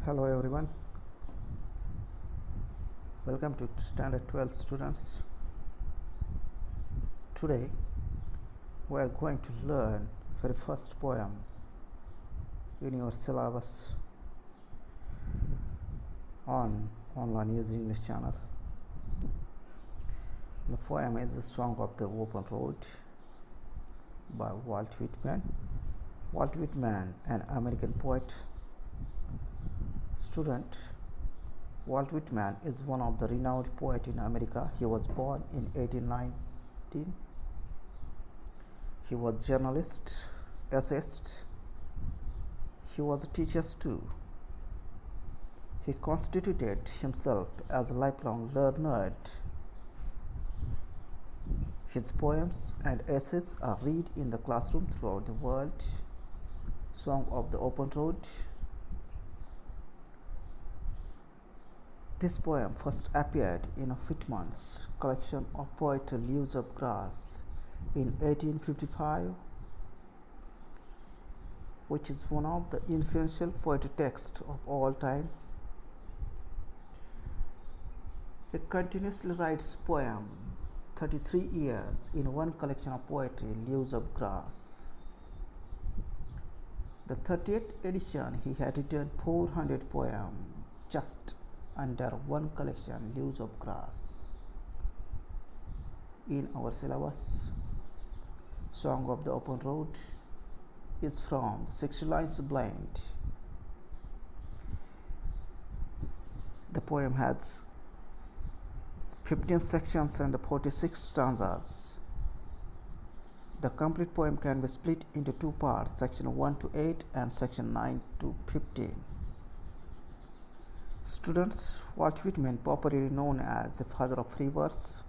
Hello everyone, welcome to Standard 12 students. Today we are going to learn very first poem in your syllabus on Online Easy English channel. The poem is The Song of the Open Road by Walt Whitman. Walt Whitman, an American poet. Student, Walt Whitman is one of the renowned poets in America. He was born in 1819. He was journalist, essayist. He was a teacher too. He constituted himself as a lifelong learner. His poems and essays are read in the classroom throughout the world. Song of the Open Road. This poem first appeared in a Whitman's collection of poetry, Leaves of Grass, in 1855, which is one of the influential poetry texts of all time. He continuously writes poems 33 years in one collection of poetry, Leaves of Grass. The 30th edition, he had written 400 poems just under one collection, Leaves of Grass. In our syllabus, Song of the Open Road is from the 60 lines blind. The poem has 15 sections and 46 stanzas. The complete poem can be split into two parts, section 1 to 8 and section 9 to 15. Students, Walt Whitman, popularly known as the father of free verse,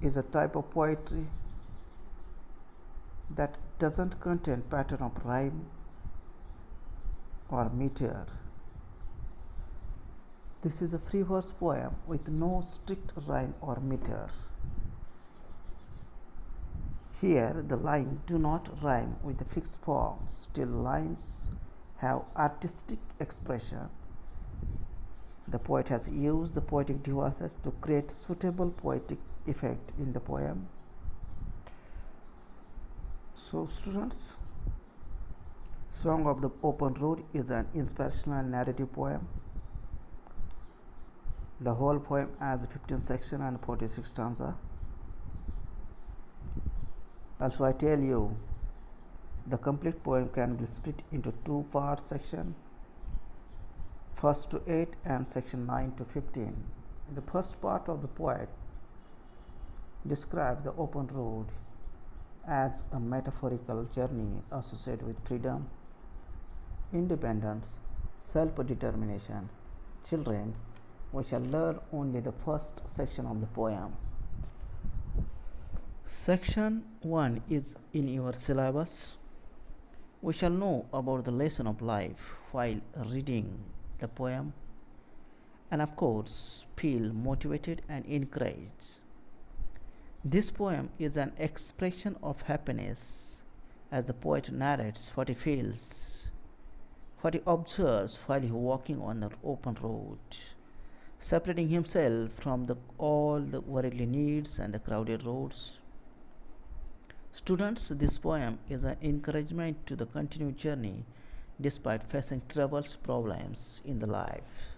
is a type of poetry that doesn't contain pattern of rhyme or meter. This is a free verse poem with no strict rhyme or meter. Here the lines do not rhyme with the fixed forms, still lines have artistic expression. The poet has used the poetic devices to create suitable poetic effect in the poem. So students, Song of the Open Road is an inspirational narrative poem. The whole poem has 15 sections and 46 stanzas. Also, I tell you, the complete poem can be split into two parts, section 1 to 8 and section 9 to 15. In the first part of the poem describes the open road as a metaphorical journey associated with freedom, independence, self-determination. Children, we shall learn only the first section of the poem. Section 1 is in your syllabus. We shall know about the lesson of life while reading the poem, and of course feel motivated and encouraged. This poem is an expression of happiness as the poet narrates what he feels, what he observes while he is walking on the open road, separating himself from all the worldly needs and the crowded roads. Students, this poem is an encouragement to the continued journey despite facing troubles, problems in the life.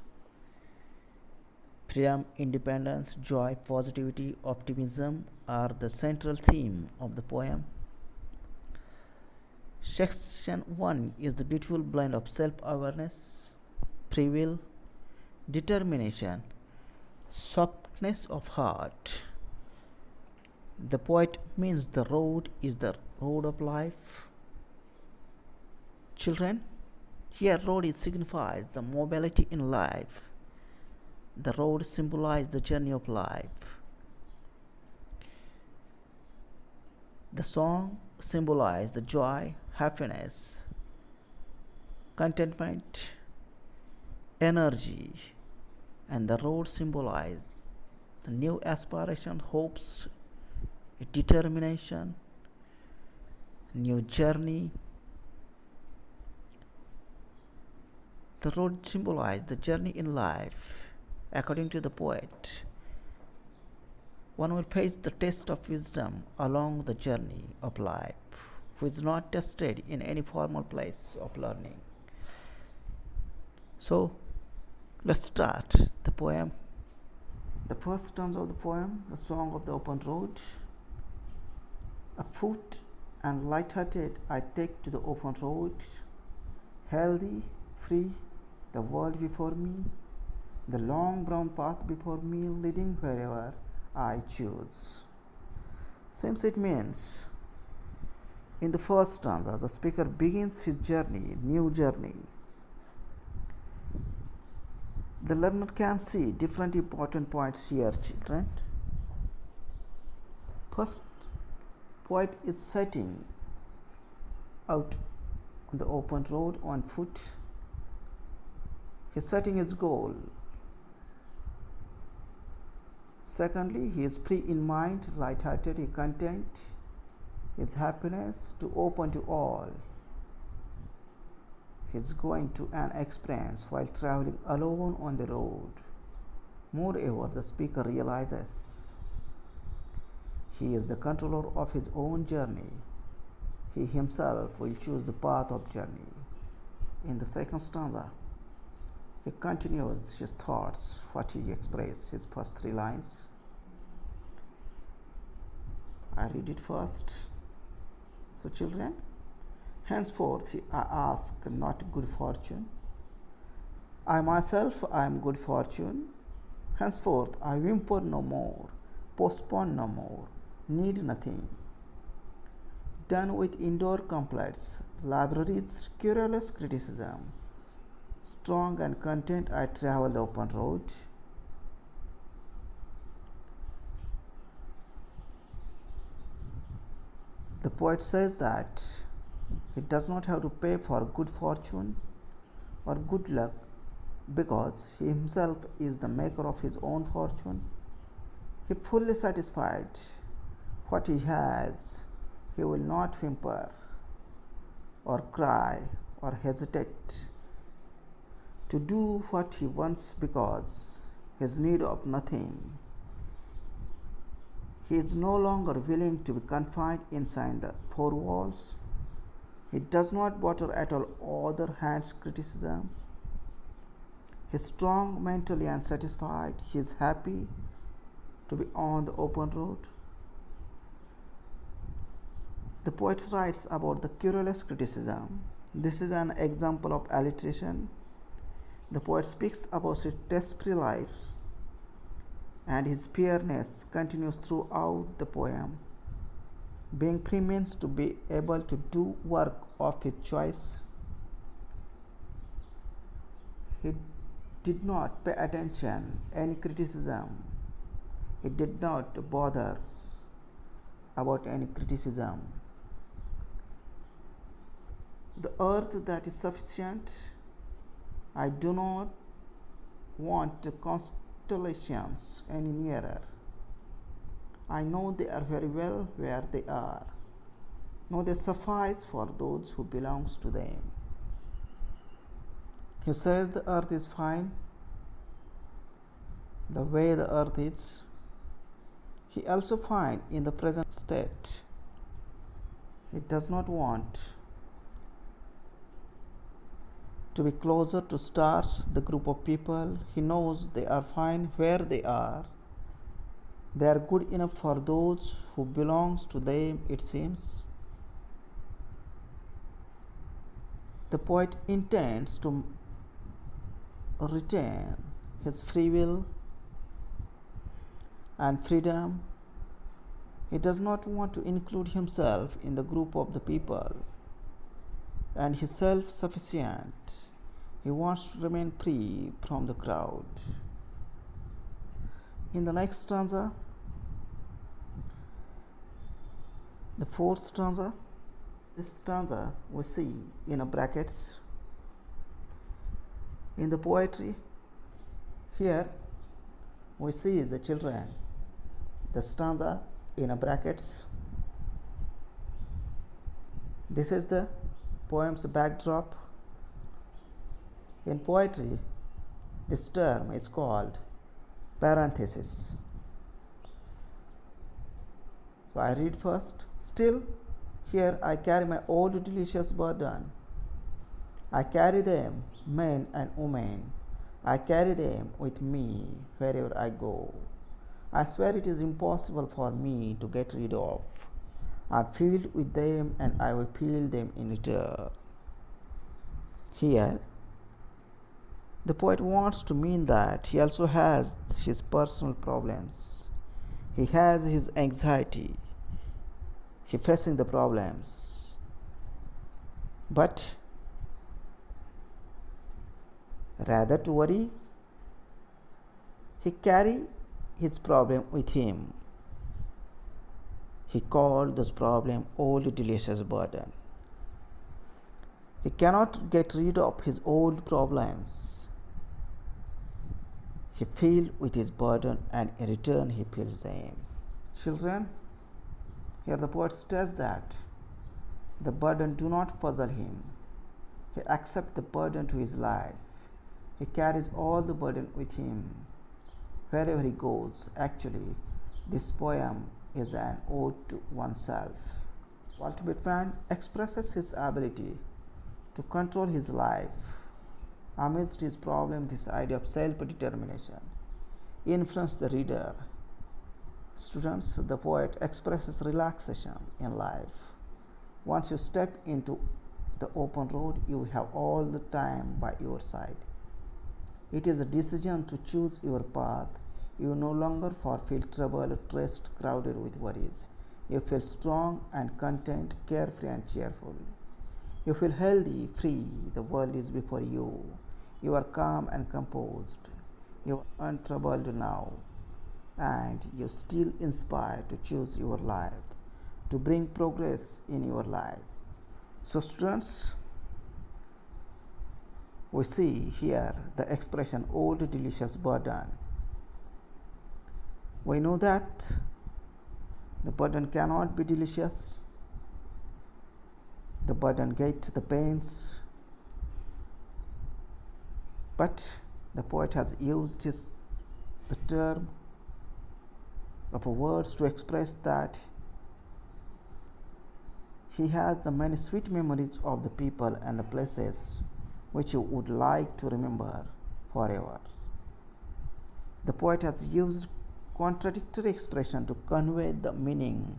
Freedom, independence, joy, positivity, optimism are the central theme of the poem. Section 1 is the beautiful blend of self-awareness, free will, determination, softness of heart. The poet means the road is the road of life. Children, here road signifies the mobility in life. The road symbolizes the journey of life. The song symbolizes the joy, happiness, contentment, energy, and the road symbolizes the new aspiration, hopes, determination, new journey, The road symbolizes the journey in life. According to the poet, one will face the test of wisdom along the journey of life, which is not tested in any formal place of learning. So, let's start the poem. The first stanza of the poem, the song of the open road. Afoot and light-hearted, I take to the open road, healthy, free, the world before me, the long brown path before me, leading wherever I choose. Since it means, in the first stanza, the speaker begins his journey, new journey. The learner can see different important points here, children. First, poet is setting out on the open road on foot. He is setting his goal. Secondly, he is free in mind, light-hearted, he content his happiness to open to all. He is going to an experience while traveling alone on the road. Moreover, the speaker realizes he is the controller of his own journey. He himself will choose the path of journey. In the second stanza, he continues his thoughts, what he expressed, his first three lines. I read it first. So, children, henceforth I ask not good fortune. I myself am good fortune. Henceforth I whimper no more, postpone no more, need nothing. Done with indoor complaints, libraries, querulous criticism. Strong and content, I travel the open road. The poet says that he does not have to pay for good fortune or good luck because he himself is the maker of his own fortune. He fully satisfied what he has. He will not whimper or cry or hesitate to do what he wants because he has need of nothing. He is no longer willing to be confined inside the four walls. He does not bother at all other hands' criticism. He is strong mentally and satisfied. He is happy to be on the open road. The poet writes about the querulous criticism. This is an example of alliteration. The poet speaks about his test-free life, and his fairness continues throughout the poem. Being free means to be able to do work of his choice. He did not pay attention any criticism. He did not bother about any criticism. The earth that is sufficient. I do not want the constellations any nearer. I know they are very well where they are. No, they suffice for those who belongs to them. He says the earth is fine, the way the earth is. He also finds in the present state. He does not want to be closer to stars, the group of people. He knows they are fine where they are. They are good enough for those who belongs to them, it seems. The poet intends to retain his free will and freedom. He does not want to include himself in the group of the people, and he is self-sufficient. He wants to remain free from the crowd. In the next stanza, the fourth stanza, this stanza we see in a brackets in the poetry. Here we see the children, the stanza in a brackets. This is the poem's backdrop. In poetry, this term is called parenthesis. So I read first. Still, here I carry my old delicious burden. I carry them, men and women. I carry them with me wherever I go. I swear it is impossible for me to get rid of. I'm filled with them and I will feel them in return. Here, the poet wants to mean that he also has his personal problems. He has his anxiety. He facing the problems. But rather to worry, he carry his problem with him. He called this problem old delicious burden. He cannot get rid of his old problems. He feels with his burden and in return he feels them. Children, here the poet states that the burden do not puzzle him. He accepts the burden to his life. He carries all the burden with him wherever he goes. Actually, this poem is an ode to oneself. Walt Whitman expresses his ability to control his life. Amidst his problem, this idea of self-determination influences the reader. Students, the poet expresses relaxation in life. Once you step into the open road, you have all the time by your side. It is a decision to choose your path. You no longer feel troubled, stressed, crowded with worries. You feel strong and content, carefree and cheerful. You feel healthy, free. The world is before you. You are calm and composed. You are untroubled now. And you still inspired to choose your life, to bring progress in your life. So students, we see here the expression old delicious burden. We know that the burden cannot be delicious. The burden gets the pains. But the poet has used the term of words to express that he has the many sweet memories of the people and the places which he would like to remember forever. The poet has used contradictory expression to convey the meaning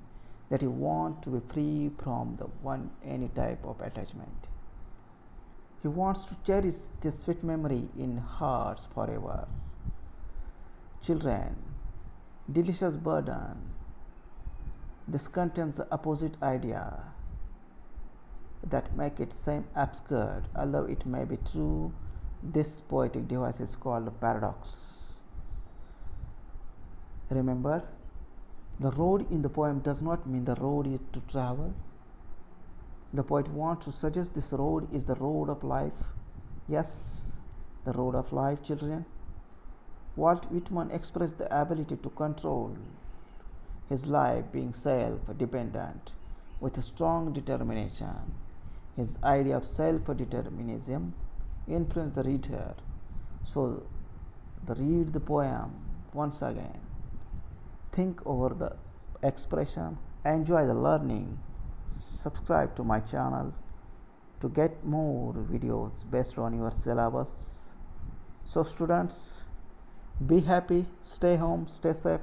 that he wants to be free from any type of attachment. He wants to cherish this sweet memory in hearts forever. Children, delicious burden. This contains the opposite idea that make it seem absurd. Although it may be true, this poetic device is called a paradox. Remember, the road in the poem does not mean the road is to travel. The poet wants to suggest this road is the road of life. Yes, the road of life, children. Walt Whitman expressed the ability to control his life, being self-dependent with a strong determination. His idea of self-determinism influenced the reader. So, read the poem once again. Think over the expression. Enjoy the learning. Subscribe to my channel to get more videos based on your syllabus. So students, be happy, stay home, stay safe.